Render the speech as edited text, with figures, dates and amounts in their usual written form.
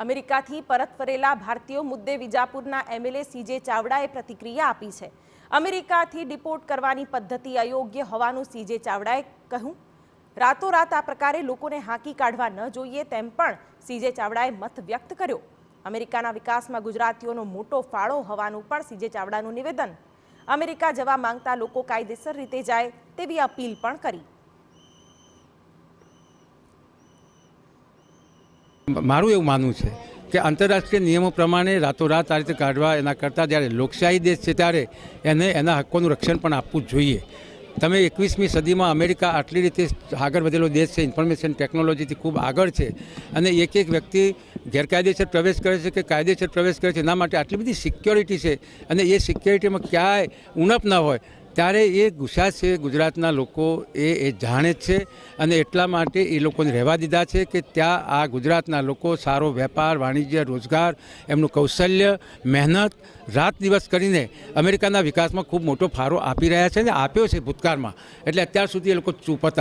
અમેરિકાથી પરત ફરેલા ભારતીયો મુદ્દે વિજાપુરના એમએલએ સીજે ચાવડાએ પ્રતિક્રિયા આપી છે। અમેરિકાથી ડિપોર્ટ કરવાની પદ્ધતિ અયોગ્ય હોવાનું સીજે ચાવડાએ કહ્યું। રાતોરાત આ પ્રકારે લોકોને હાંકી કાઢવા ન જોઈએ તેમ પણ સીજે ચાવડાએ મત વ્યક્ત કર્યો। અમેરિકાના વિકાસમાં ગુજરાતીઓનો મોટો ફાળો હોવાનું પણ સીજે ચાવડાનું નિવેદન। અમેરિકા જવા માંગતા લોકો કાયદેસર રીતે જાય તેવી અપીલ પણ કરી। મારું એવું માનવું છે કે આંતરરાષ્ટ્રીય નિયમો પ્રમાણે રાતોરાત આ રીતે કાઢવા એના કરતાં જ્યારે લોકશાહી દેશ છે ત્યારે એને એના હક્કોનું રક્ષણ પણ આપવું જોઈએ। તમે 21મી સદીમાં અમેરિકા આટલી રીતે આગળ વધેલો દેશ છે, ઇન્ફોર્મેશન ટેકનોલોજીથી ખૂબ આગળ છે અને એક વ્યક્તિ ગેરકાયદેસર પ્રવેશ કરે છે કે કાયદેસર પ્રવેશ કરે છે એના માટે આટલી બધી સિક્યોરિટી છે અને એ સિક્યોરિટીમાં ક્યાંય ઉણપ ના હોય ત્યારે એ ગુજરાત છે, ગુજરાતના લોકો એ જાણે જ છે અને એટલા માટે એ લોકોને રહેવા દીધા છે કે ત્યાં આ ગુજરાતના લોકો સારો વેપાર, વાણિજ્ય, રોજગાર, એમનું કૌશલ્ય, મહેનત રાત દિવસ કરીને અમેરિકાના વિકાસમાં ખૂબ મોટો ફાળો આપી રહ્યા છે અને આપ્યો છે ભૂતકાળમાં। એટલે અત્યાર સુધી એ લોકો ચૂપ હતા।